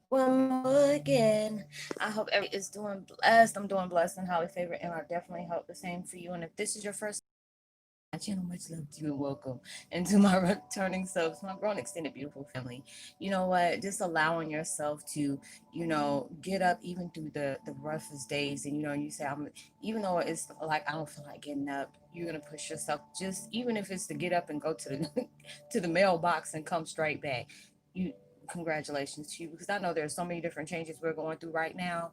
one more again. I hope every is doing blessed. I'm doing blessed and highly favored, and I definitely hope the same for you. And if this is your first my channel, much love to you and welcome. And to my returning subs, my grown extended beautiful family. You know what? Just allowing yourself to, get up even through the roughest days. And you say, I'm even though it's like I don't feel like getting up, you're gonna push yourself just even if it's to get up and go to the to the mailbox and come straight back. You Congratulations to you because I know there's so many different changes we're going through right now.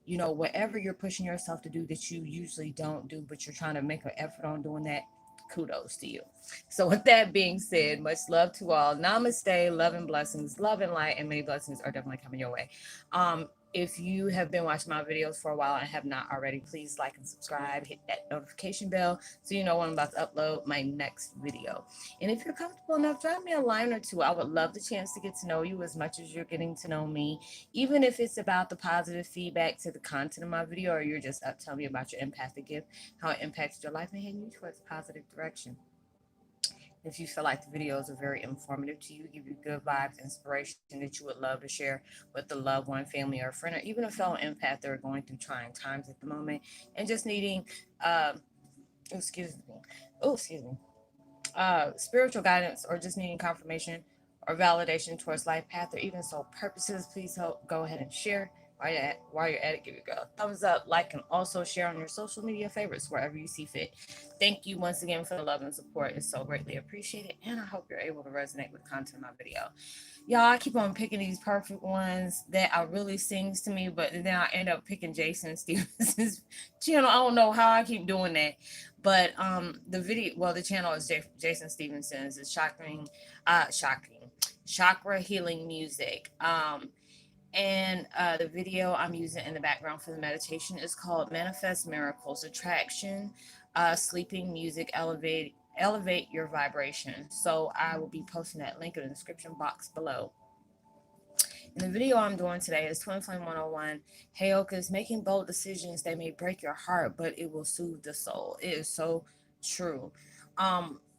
Whatever you're pushing yourself to do that you usually don't do, but you're trying to make an effort on doing that, kudos to you. So, with that being said, much love to all. Namaste, love and blessings, love and light, and many blessings are definitely coming your way. If you have been watching my videos for a while and have not already, please like and subscribe, hit that notification bell so you know when I'm about to upload my next video. And if you're comfortable enough, drop me a line or two. I would love the chance to get to know you as much as you're getting to know me, even if it's about the positive feedback to the content of my video or you're just up telling me about your empathic gift, how it impacted your life and heading you towards a positive direction. If you feel like the videos are very informative to you, give you good vibes, inspiration that you would love to share with a loved one, family, or friend, or even a fellow empath that are going through trying times at the moment and just needing, uh, excuse me, excuse me, spiritual guidance or just needing confirmation or validation towards life path or even soul purposes, please help go ahead and share. While you're at it, give it a thumbs up, like, and also share on your social media favorites wherever you see fit. Thank you once again for the love and support. It's so greatly appreciated, and I hope you're able to resonate with the content of my video. Y'all, I keep on picking these perfect ones that are really sings to me, but then I end up picking Jason Stevenson's channel. I don't know how I keep doing that, but the channel is Jason Stevenson's. It's shocking, chakra healing music. And the video I'm using in the background for the meditation is called Manifest Miracles Attraction, Sleeping Music Elevate Your Vibration. So I will be posting that link in the description box below. And the video I'm doing today is Twin Flame 101. Heyokas, making bold decisions that may break your heart, but it will soothe the soul. It is so true.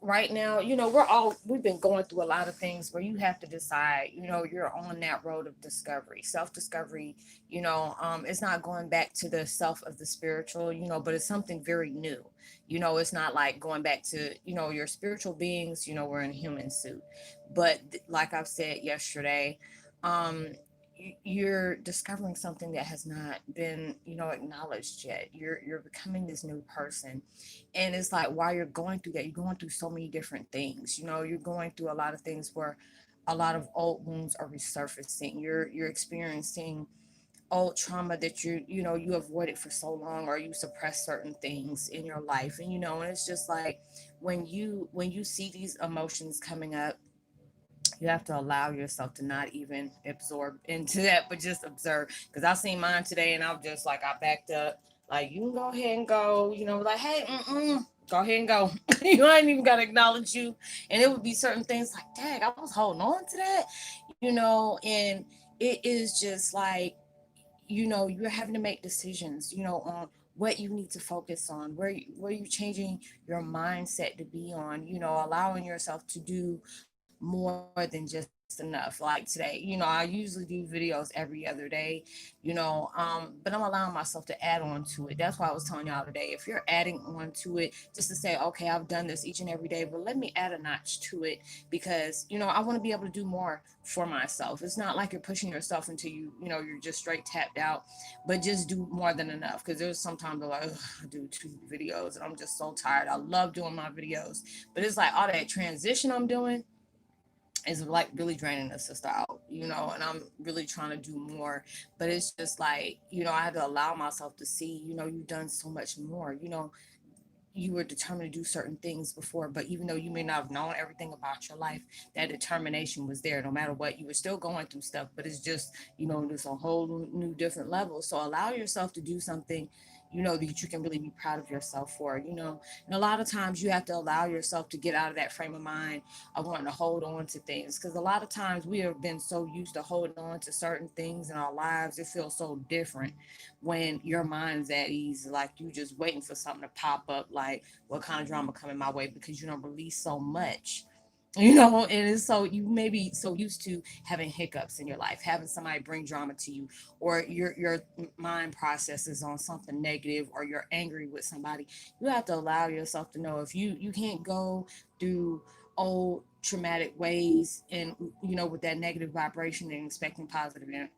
Right now, we've been going through a lot of things where you have to decide, you're on that road of discovery, self-discovery. It's not going back to the self of the spiritual, but it's something very new. It's not like going back to, your spiritual beings, we're in a human suit. But like I've said yesterday, um you're discovering something that has not been acknowledged yet. You're becoming this new person, and it's like while you're going through that, you're going through so many different things. You're going through a lot of things where a lot of old wounds are resurfacing. You're experiencing old trauma that you avoided for so long, or you suppress certain things in your life. And it's just like when you see these emotions coming up, you have to allow yourself to not even absorb into that, but just observe. Because I seen mine today, and I'm just like, I backed up. Like, you can go ahead and go. Like, hey, go ahead and go. I ain't even gotta acknowledge you. And it would be certain things like, dang, I was holding on to that. And it is just like, you're having to make decisions. On what you need to focus on, where you changing your mindset to be on, allowing yourself to do more than just enough. Like today, I usually do videos every other day, but I'm allowing myself to add on to it. That's why I was telling y'all today, if you're adding on to it just to say, okay, I've done this each and every day, but let me add a notch to it, because I want to be able to do more for myself. It's not like you're pushing yourself until you're just straight tapped out, but just do more than enough. Because there's sometimes I'm like, I do 2 videos and I'm just so tired. I love doing my videos, but it's like all that transition I'm doing is like really draining the sister out, and I'm really trying to do more. But it's just like, I had to allow myself to see, you've done so much more. You were determined to do certain things before, but even though you may not have known everything about your life, that determination was there no matter what. You were still going through stuff, but it's just, just a whole new different level. So allow yourself to do something, that you can really be proud of yourself for, and a lot of times you have to allow yourself to get out of that frame of mind of wanting to hold on to things. Because a lot of times we have been so used to holding on to certain things in our lives. It feels so different when your mind's at ease, like you just waiting for something to pop up, like what kind of drama coming my way, because you don't release so much. And it's so you may be so used to having hiccups in your life, having somebody bring drama to you, or your mind processes on something negative, or you're angry with somebody. You have to allow yourself to know if you can't go through old traumatic ways and with that negative vibration and expecting positive and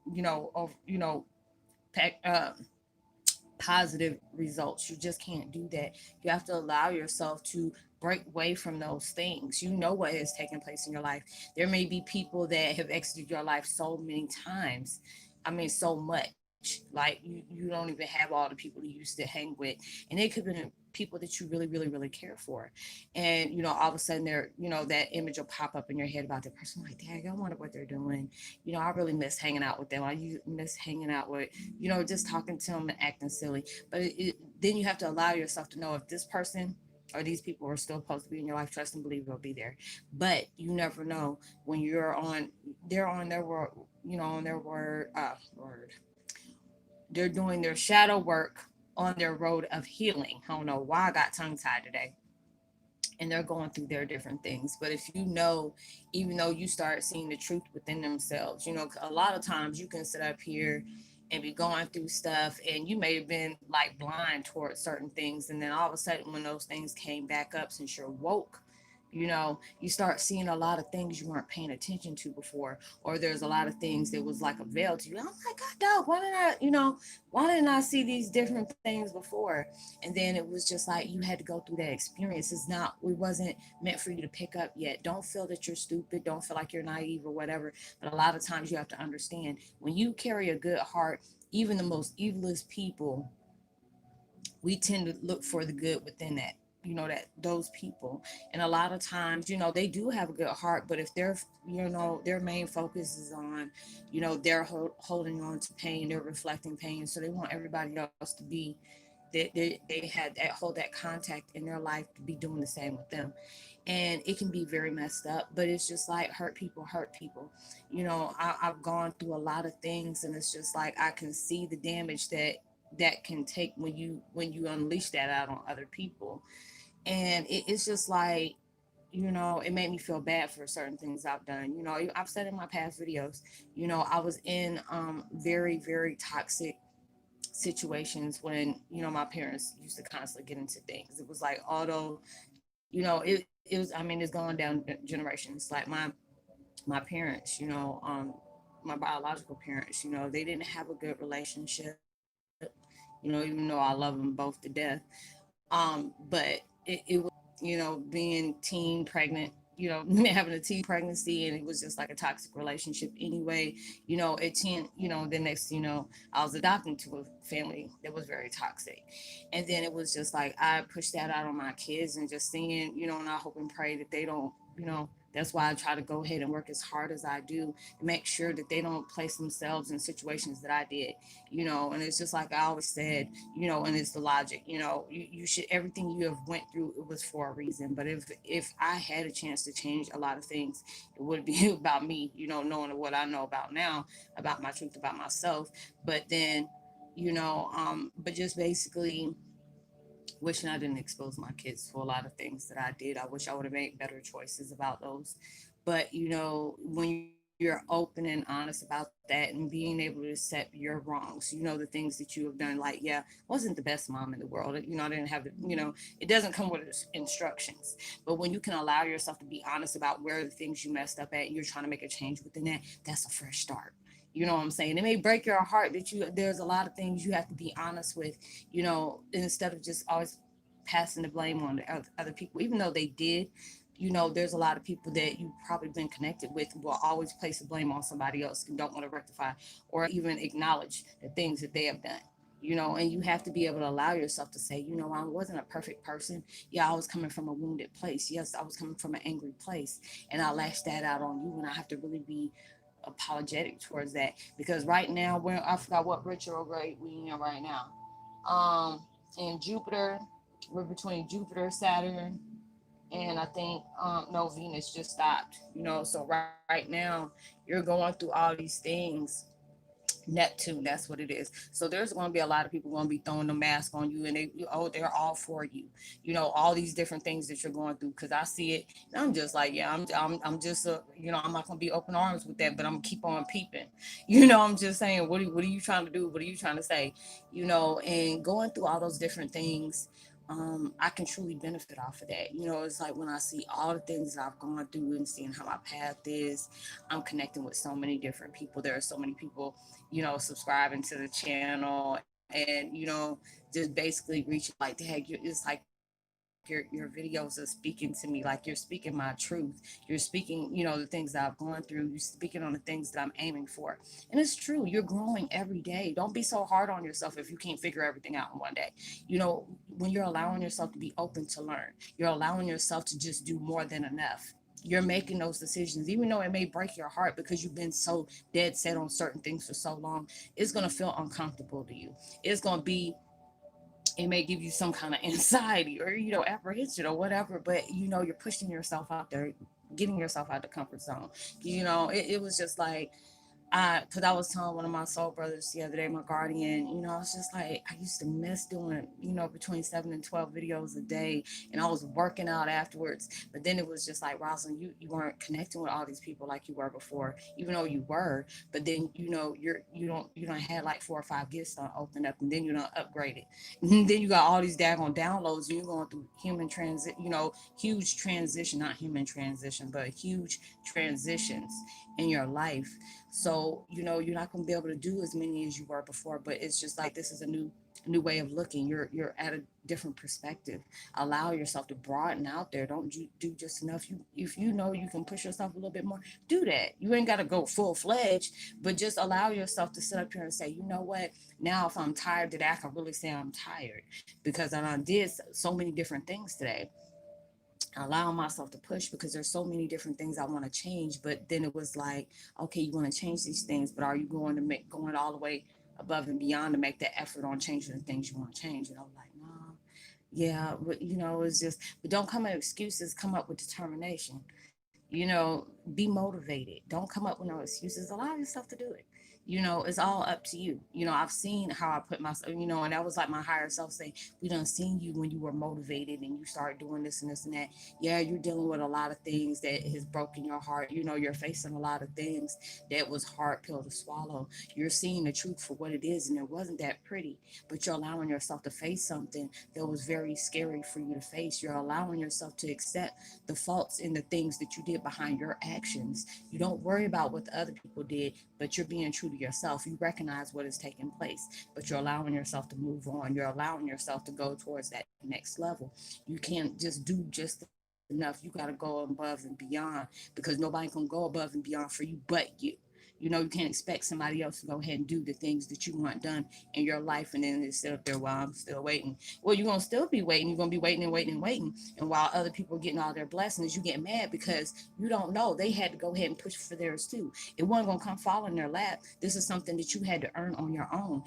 positive results. You just can't do that. You have to allow yourself to break away from those things. You know what has taken place in your life. There may be people that have exited your life so many times. I mean, so much. Like you don't even have all the people you used to hang with. And it could be people that you really, really, really care for. And, all of a sudden that image will pop up in your head about the person like, dang, I wonder what they're doing. I really miss hanging out with them. Miss hanging out with just talking to them and acting silly. But then you have to allow yourself to know if this person or these people are still supposed to be in your life, trust and believe they'll be there. But you never know when they're on their word, on their word. They're doing their shadow work on their road of healing. I don't know why I got tongue tied today, and they're going through their different things. But if even though you start seeing the truth within themselves, a lot of times you can sit up here and be going through stuff, and you may have been like blind towards certain things, and then all of a sudden when those things came back up, since you're woke, you start seeing a lot of things you weren't paying attention to before, or there's a lot of things that was like a veil to you. I'm like, God, dog, why didn't I see these different things before? And then it was just like you had to go through that experience. It wasn't meant for you to pick up yet. Don't feel that you're stupid. Don't feel like you're naive or whatever. But a lot of times you have to understand when you carry a good heart, even the most evilest people, we tend to look for the good within that those people. And a lot of times they do have a good heart, but if their main focus is on they're holding on to pain, they're reflecting pain, so they want everybody else to be they had that hold that contact in their life to be doing the same with them. And it can be very messed up, but it's just like hurt people. I've gone through a lot of things, and it's just like I can see the damage that can take when you unleash that out on other people. And it's just like it made me feel bad for certain things I've done. I've said in my past videos, I was in very, very toxic situations when my parents used to constantly get into things. It was like, although it was, I mean, it's going down generations. Like my parents, my biological parents, they didn't have a good relationship, even though I love them both to death. But it was, being teen pregnant, having a teen pregnancy, and it was just like a toxic relationship anyway. It teen, the next, I was adopted to a family that was very toxic. And then it was just like I pushed that out on my kids, and just seeing, and I hope and pray that they don't, that's why I try to go ahead and work as hard as I do to make sure that they don't place themselves in situations that I did. And it's just like I always said, and it's the logic, you should, everything you have went through, it was for a reason. But if I had a chance to change a lot of things, it would be about me, knowing what I know about now, about my truth about myself. But then, but just basically wishing I didn't expose my kids to a lot of things that I did. I wish I would have made better choices about those. But when you're open and honest about that and being able to accept your wrongs, the things that you have done, like, yeah, wasn't the best mom in the world. I didn't have the, it doesn't come with instructions. But when you can allow yourself to be honest about where the things you messed up at, and you're trying to make a change within that, that's a fresh start. You know what I'm saying? It may break your heart that there's a lot of things you have to be honest with, instead of just always passing the blame on the other people, even though they did. There's a lot of people that you've probably been connected with will always place the blame on somebody else and don't want to rectify or even acknowledge the things that they have done. And you have to be able to allow yourself to say, I wasn't a perfect person. Yeah, I was coming from a wounded place. Yes, I was coming from an angry place, and I lashed that out on you. And I have to really be apologetic towards that, because right now I forgot what retrograde we in right now. In Jupiter, we're between Jupiter, Saturn, and I think no, Venus just stopped. So right now you're going through all these things, Neptune, that's what it is. So there's going to be a lot of people going to be throwing the mask on you, and they're all for you. All these different things that you're going through. Because I see it, and I'm just like, yeah, I'm just I'm not going to be open arms with that, but I'm gonna keep on peeping. I'm just saying, what are you trying to do? What are you trying to say? And going through all those different things. I can truly benefit off of that. It's like when I see all the things that I've gone through and seeing how my path is, I'm connecting with so many different people. There are so many people subscribing to the channel and, just basically reaching like, dang, it's like your videos are speaking to me. Like you're speaking my truth. You're speaking, the things that I've gone through. You're speaking on the things that I'm aiming for. And it's true. You're growing every day. Don't be so hard on yourself if you can't figure everything out in one day. When you're allowing yourself to be open to learn, you're allowing yourself to just do more than enough. You're making those decisions, even though it may break your heart because you've been so dead set on certain things for so long. It's going to feel uncomfortable to you. It's going to be, it may give you some kind of anxiety or, apprehension or whatever, but, you're pushing yourself out there, getting yourself out the comfort zone. It was just like, because I was telling one of my soul brothers the other day, my guardian, I was just like, I used to miss doing, between 7 and 12 videos a day, and I was working out afterwards. But then it was just like, Roslynn, you weren't connecting with all these people like you were before, even though you were. But then, you don't had like 4 or 5 gifts on open up, and then you don't upgrade it. And then you got all these daggone downloads, and you're going through human transit, huge transition, not human transition, but huge transitions in your life. So, you're not going to be able to do as many as you were before, but it's just like this is a new way of looking. You're at a different perspective. Allow yourself to broaden out there. Don't do just enough. If you know you can push yourself a little bit more, do that. You ain't got to go full-fledged, but just allow yourself to sit up here and say, you know what? Now if I'm tired today, I can really say I'm tired because I did so many different things today, allowing myself to push because there's so many different things I want to change. But then it was like, okay, you want to change these things, but are you going all the way above and beyond to make that effort on changing the things you want to change? And I was like, no, yeah, but it's just, but don't come up with excuses, come up with determination. Be motivated. Don't come up with no excuses. Allow yourself to do it. It's all up to you. I've seen how I put myself, and that was like my higher self saying, we done seen you when you were motivated and you started doing this and this and that. Yeah, you're dealing with a lot of things that has broken your heart. You're facing a lot of things that was hard pill to swallow. You're seeing the truth for what it is, and it wasn't that pretty, but you're allowing yourself to face something that was very scary for you to face. You're allowing yourself to accept the faults and the things that you did behind your actions. You don't worry about what the other people did, but you're being true to yourself. You recognize what is taking place, but you're allowing yourself to move on. You're allowing yourself to go towards that next level. You can't just do just enough. You got to go above and beyond because nobody can go above and beyond for you but you. You can't expect somebody else to go ahead and do the things that you want done in your life, and then it's sit up there while I'm still waiting. Well, you're gonna still be waiting. You're gonna be waiting and waiting and waiting, and while other people are getting all their blessings, you get mad because you don't know they had to go ahead and push for theirs too. It wasn't gonna come fall in their lap. This is something that you had to earn on your own.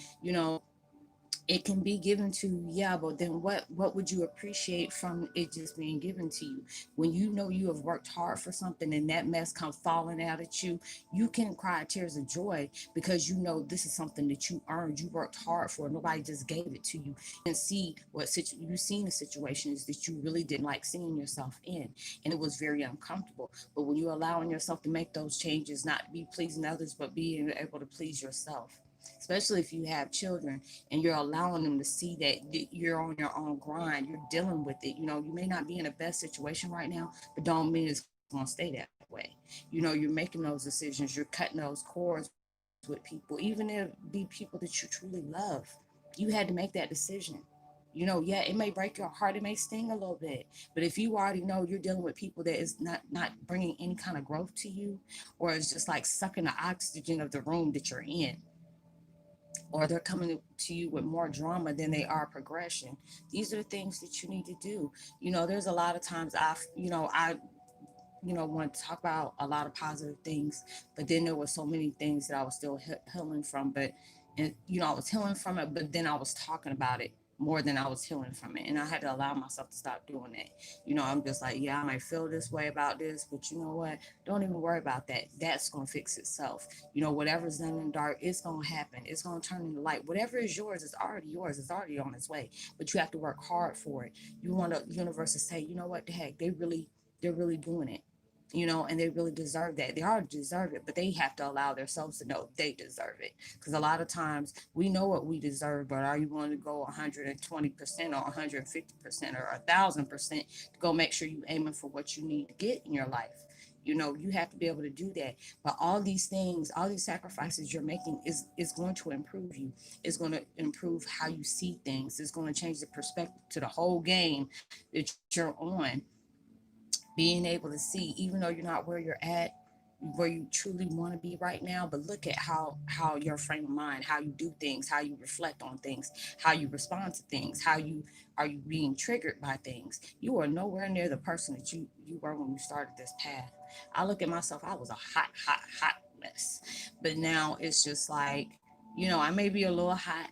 It can be given to you, yeah, but then what would you appreciate from it just being given to you? When you know you have worked hard for something and that mess comes falling out at you, you can cry tears of joy because you know this is something that you earned, you worked hard for. Nobody just gave it to you. And see you've seen the situations that you really didn't like seeing yourself in, and it was very uncomfortable. But when you're allowing yourself to make those changes, not be pleasing others but being able to please yourself, especially if you have children and you're allowing them to see that you're on your own grind, you're dealing with it. You may not be in the best situation right now, but don't mean it's going to stay that way. You're making those decisions, you're cutting those cords with people, even if it be people that you truly love. You had to make that decision. Yeah, it may break your heart, it may sting a little bit, but if you already know you're dealing with people that is not bringing any kind of growth to you, or it's just like sucking the oxygen of the room that you're in, or they're coming to you with more drama than they are progression. These are the things that you need to do. There's a lot of times I want to talk about a lot of positive things, but then there were so many things that I was still healing from. But, and I was healing from it, but then I was talking about it more than I was healing from it. And I had to allow myself to stop doing that. I'm just like, yeah, I might feel this way about this, but you know what? Don't even worry about that. That's going to fix itself. Whatever's done in the dark, it's going to happen. It's going to turn into light. Whatever is yours is already yours. It's already on its way. But you have to work hard for it. You want the universe to say, you know what the heck? They're really doing it. And they really deserve that. They already deserve it, but they have to allow themselves to know they deserve it. Because a lot of times we know what we deserve, but are you willing to go 120% or 150% or 1,000% to go make sure you're aiming for what you need to get in your life? You have to be able to do that. But all these things, all these sacrifices you're making is going to improve you. It's going to improve how you see things. It's going to change the perspective to the whole game that you're on, being able to see, even though you're not where you're at, where you truly want to be right now, but look at how your frame of mind, how you do things, how you reflect on things, how you respond to things, how you are you being triggered by things. You are nowhere near the person that you were when you started this path. I look at myself, I was a hot mess, but now it's just like, I may be a little hot,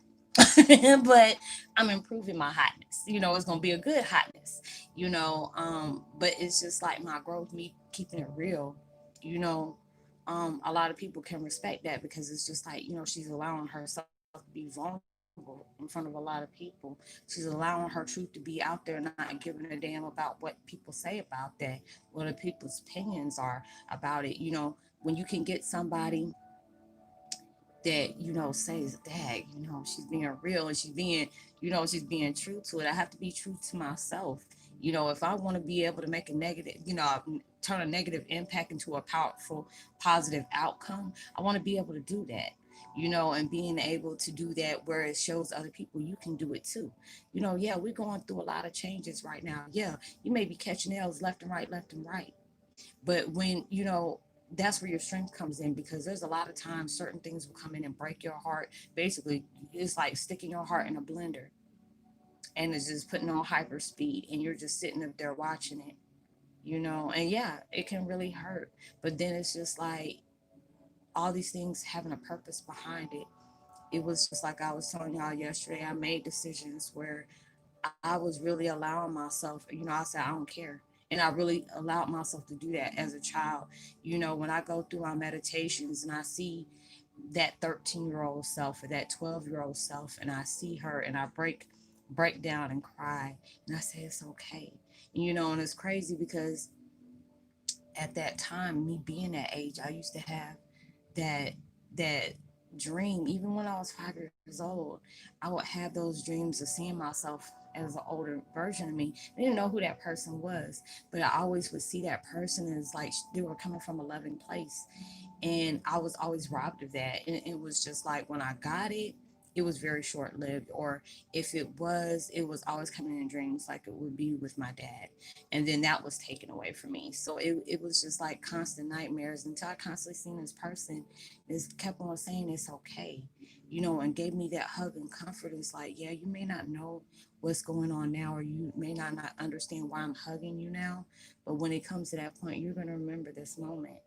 but I'm improving my hotness. It's gonna be a good hotness. But it's just like my growth, me keeping it real. You know, a lot of people can respect that because it's just like, she's allowing herself to be vulnerable in front of a lot of people. She's allowing her truth to be out there, not giving a damn about what people say about that, what the people's opinions are about it. When you can get somebody that says that she's being real and she's being true to it. I have to be true to myself. If I want to be able to make a negative, turn a negative impact into a powerful positive outcome, I want to be able to do that. And being able to do that where it shows other people you can do it too. Yeah, we're going through a lot of changes right now. Yeah, you may be catching L's left and right. But when, that's where your strength comes in, because there's a lot of times certain things will come in and break your heart. Basically, it's like sticking your heart in a blender and it's just putting on hyper speed and you're just sitting up there watching it, and yeah, it can really hurt. But then it's just like all these things having a purpose behind it. It was just like I was telling y'all yesterday, I made decisions where I was really allowing myself, I said, I don't care. And I really allowed myself to do that as a child. When I go through my meditations and I see that 13-year-old self or that 12-year-old self, and I see her and I break down and cry, and I say, it's okay. And it's crazy because at that time, me being that age, I used to have that that dream. Even when I was 5 years old, I would have those dreams of seeing myself as an older version of me. I didn't know who that person was, but I always would see that person as like they were coming from a loving place, and I was always robbed of that. And it was just like when I got it, it was very short lived. Or if it was always coming in dreams, like it would be with my dad. And then that was taken away from me. So it was just like constant nightmares until I constantly seen this person is kept on saying it's okay, and gave me that hug and comfort. It's like, yeah, you may not know what's going on now, or you may not understand why I'm hugging you now, but when it comes to that point, you're going to remember this moment.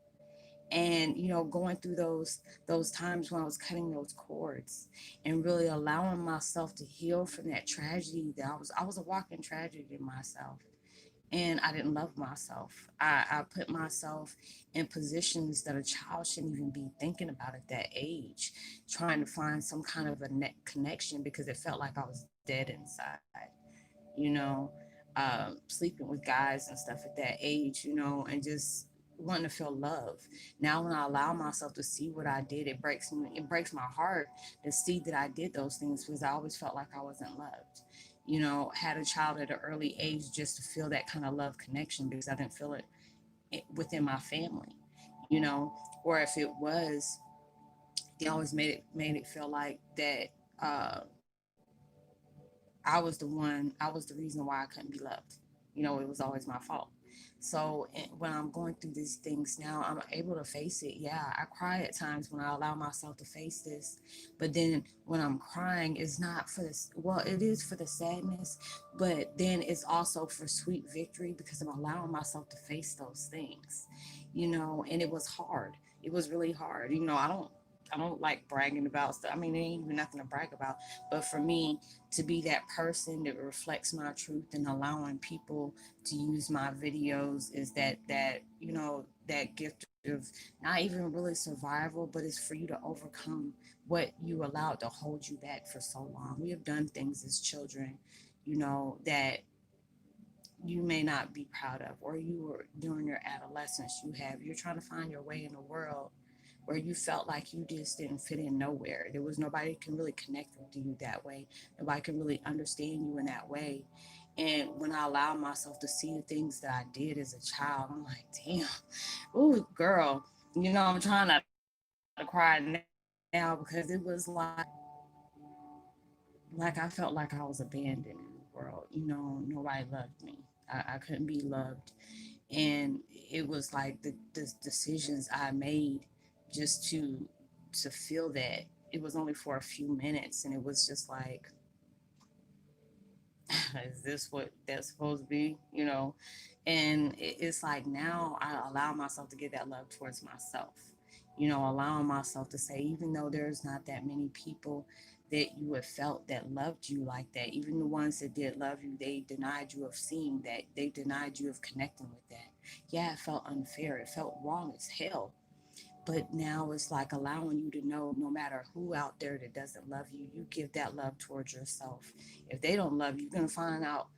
And going through those times when I was cutting those cords and really allowing myself to heal from that tragedy, that I was a walking tragedy in myself. And I didn't love myself. I put myself in positions that a child shouldn't even be thinking about at that age, trying to find some kind of a connection, because it felt like I was dead inside, you know, sleeping with guys and stuff at that age, and just wanting to feel love. Now, when I allow myself to see what I did, it breaks my heart to see that I did those things, because I always felt like I wasn't loved. Had a child at an early age just to feel that kind of love connection, because I didn't feel it within my family, you know, or if it was, they always made it feel like that I was the reason why I couldn't be loved. It was always my fault. So when I'm going through these things now, I'm able to face it. Yeah, I cry at times when I allow myself to face this. But then when I'm crying, it's not for this, well, it is for the sadness, but then it's also for sweet victory, because I'm allowing myself to face those things, and it was hard. It was really hard. I don't I don't like bragging about stuff. I mean, it ain't even nothing to brag about. But for me, to be that person that reflects my truth and allowing people to use my videos is that gift of not even really survival, but it's for you to overcome what you allowed to hold you back for so long. We have done things as children, that you may not be proud of, or you were during your adolescence, you're trying to find your way in a world where you felt like you just didn't fit in nowhere. There was nobody can really connect with you that way. Nobody can really understand you in that way. And when I allowed myself to see the things that I did as a child, I'm like, damn, ooh, girl, I'm trying not to cry now because it was like I felt like I was abandoned in the world. Nobody loved me. I couldn't be loved. And it was like the decisions I made just to feel that. It was only for a few minutes, and it was just like, is this what that's supposed to be? And it's like now I allow myself to give that love towards myself. Allowing myself to say, even though there's not that many people that you have felt that loved you like that, even the ones that did love you, they denied you of seeing that, they denied you of connecting with that. Yeah, it felt unfair, it felt wrong as hell. But now it's like allowing you to know, no matter who out there that doesn't love you, you give that love towards yourself. If they don't love you, you're going to find out,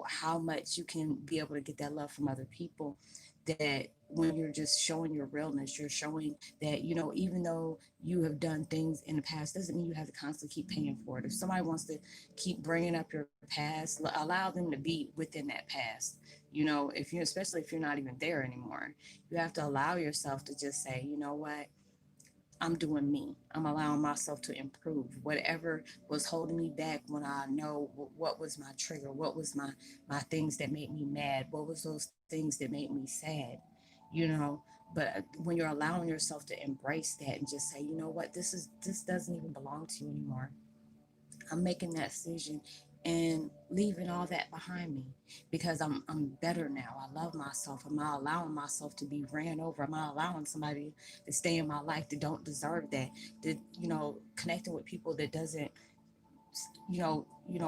how much you can be able to get that love from other people. That when you're just showing your realness, you're showing that, even though you have done things in the past, doesn't mean you have to constantly keep paying for it. If somebody wants to keep bringing up your past, allow them to be within that past. If you, especially if you're not even there anymore, you have to allow yourself to just say, you know what? I'm doing me. I'm allowing myself to improve. Whatever was holding me back, when I know what was my trigger, what was my things that made me mad, what was those things that made me sad, you know. But when you're allowing yourself to embrace that and just say, you know what, this doesn't even belong to you anymore. I'm making that decision and leaving all that behind me because I'm better now. I love myself. I'm not allowing myself to be ran over. I'm not allowing somebody to stay in my life that don't deserve that. That connecting with people that doesn't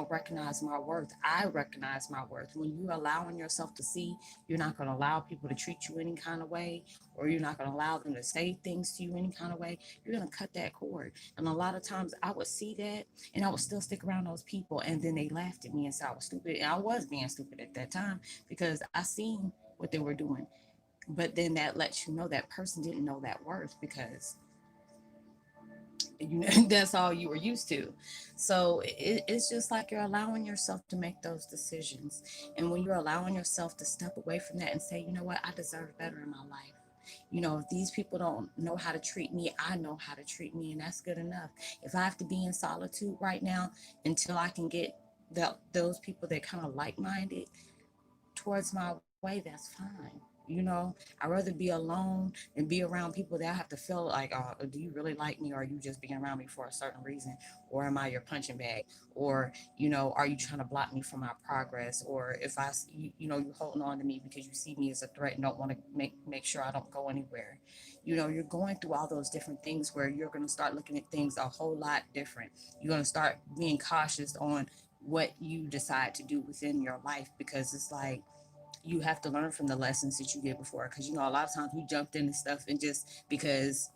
recognize my worth. I recognize my worth. When you're allowing yourself to see, you're not going to allow people to treat you any kind of way, or you're not going to allow them to say things to you any kind of way. You're going to cut that cord. And a lot of times I would see that and I would still stick around those people, and then they laughed at me and said I was stupid, and I was being stupid at that time because I seen what they were doing. But then that lets you know that person didn't know that worth because that's all you were used to. So it's just like you're allowing yourself to make those decisions. And when you're allowing yourself to step away from that and say, you know what, I deserve better in my life. If these people don't know how to treat me, I know how to treat me, and that's good enough. If I have to be in solitude right now until I can get those people that kind of like-minded towards my way, that's fine. I'd rather be alone than be around people that I have to feel like, do you really like me, or are you just being around me for a certain reason, or am I your punching bag, or are you trying to block me from my progress, or if you're holding on to me because you see me as a threat and don't want to make sure I don't go anywhere. You're going through all those different things where you're going to start looking at things a whole lot different. You're going to start being cautious on what you decide to do within your life, because it's like you have to learn from the lessons that you did before. Because a lot of times we jumped into stuff and just because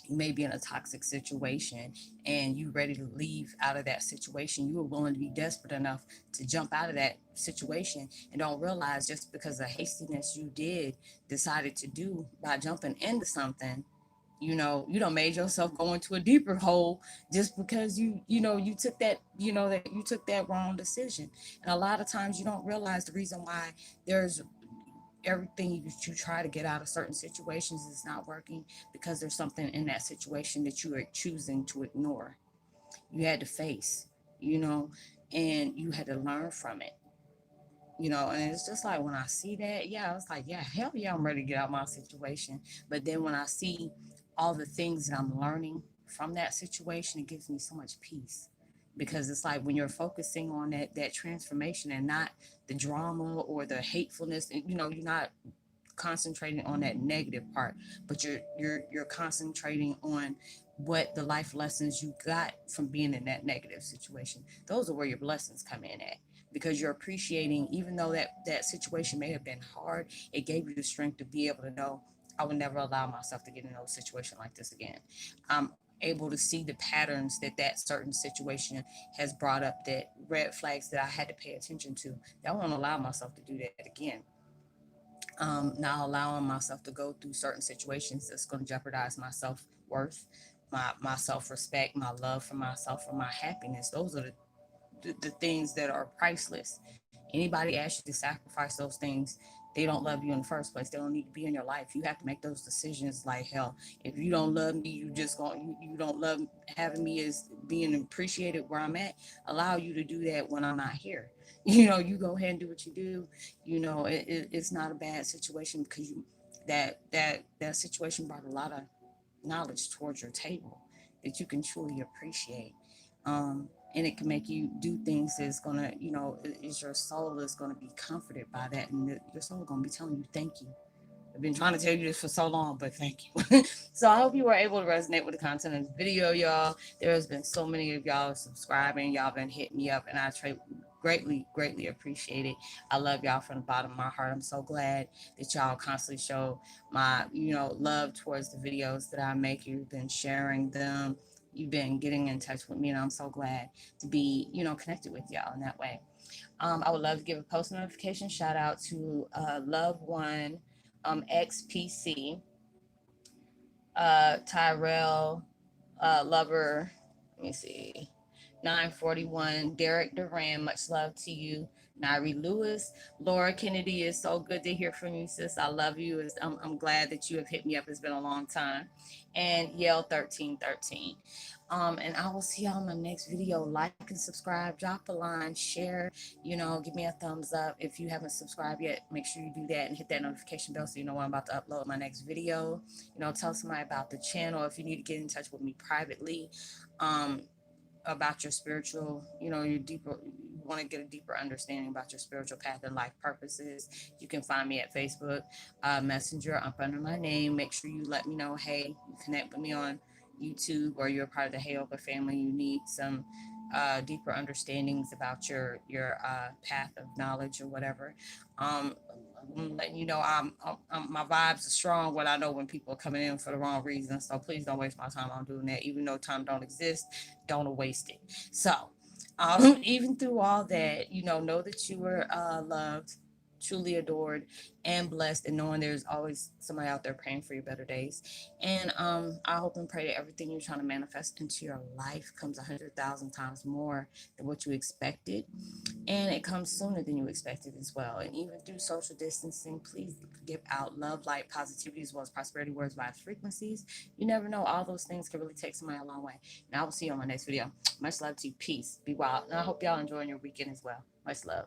you may be in a toxic situation and you ready to leave out of that situation, you were willing to be desperate enough to jump out of that situation, and don't realize just because of hastiness you decided to do by jumping into something, you don't made yourself go into a deeper hole just because you took that wrong decision. And a lot of times you don't realize the reason why there's everything you try to get out of certain situations is not working, because there's something in that situation that you are choosing to ignore. You had to face, you know and you had to learn from it. And it's just like when I see that, yeah, I was like, yeah, hell yeah, I'm ready to get out of my situation. But then when I see all the things that I'm learning from that situation, it gives me so much peace. Because it's like when you're focusing on that transformation and not the drama or the hatefulness, and you're not concentrating on that negative part, but you're concentrating on what the life lessons you got from being in that negative situation. Those are where your blessings come in at, because you're appreciating, even though that situation may have been hard, it gave you the strength to be able to know, I would never allow myself to get in a situation like this again. I'm able to see the patterns that certain situation has brought up, that red flags that I had to pay attention to. I won't allow myself to do that again. Not allowing myself to go through certain situations that's going to jeopardize my self-worth, my self-respect, my love for myself, and my happiness. Those are the things that are priceless. Anybody asks you to sacrifice those things, they don't love you in the first place. They don't need to be in your life. You have to make those decisions. Like, hell, if you don't love me, you just going you don't love having me as being appreciated where I'm at. Allow you to do that when I'm not here. You go ahead and do what you do. It's not a bad situation, because that situation brought a lot of knowledge towards your table that you can truly appreciate. And it can make you do things that's gonna, is your soul is gonna be comforted by that, and your soul gonna be telling you thank you. I've been trying to tell you this for so long, but thank you. So I hope you were able to resonate with the content of this video, y'all. There has been so many of y'all subscribing. Y'all been hitting me up, and I greatly, greatly appreciate it. I love y'all from the bottom of my heart. I'm so glad that y'all constantly show my, love towards the videos that I make. You've been sharing them. You've been getting in touch with me, and I'm so glad to be, connected with y'all in that way. I would love to give a post notification shout out to Love One, XPC, Tyrell, Lover. Let me see. 941, Derek Duran, much love to you. Nairi Lewis, Laura Kennedy, is so good to hear from you, sis. I love you. I'm glad that you have hit me up. It's been a long time. And Yale 1313. And I will see y'all in my next video. Like and subscribe, drop a line, share, give me a thumbs up. If you haven't subscribed yet, make sure you do that and hit that notification bell so you know when I'm about to upload my next video. Tell somebody about the channel. If you need to get in touch with me privately, about your spiritual, your deeper, you want to get a deeper understanding about your spiritual path and life purposes, you can find me at Facebook Messenger up under my name. Make sure you let me know, hey, you connect with me on YouTube, or you're a part of the Heyokas family. You need some deeper understandings about your path of knowledge or whatever. I'm letting you know, my vibes are strong when I know when people are coming in for the wrong reasons. So please don't waste my time on doing that. Even though time don't exist, don't waste it. So even through all that, know that you were loved, truly adored, and blessed, and knowing there's always somebody out there praying for your better days. And I hope and pray that everything you're trying to manifest into your life comes 100,000 times more than what you expected, and it comes sooner than you expected as well. And even through social distancing, please give out love, light, positivity, as well as prosperity words, vibes, frequencies. You never know, all those things can really take somebody a long way. And I will see you on my next video. Much love to you. Peace. Be wild. And I hope y'all enjoying your weekend as well. Much love.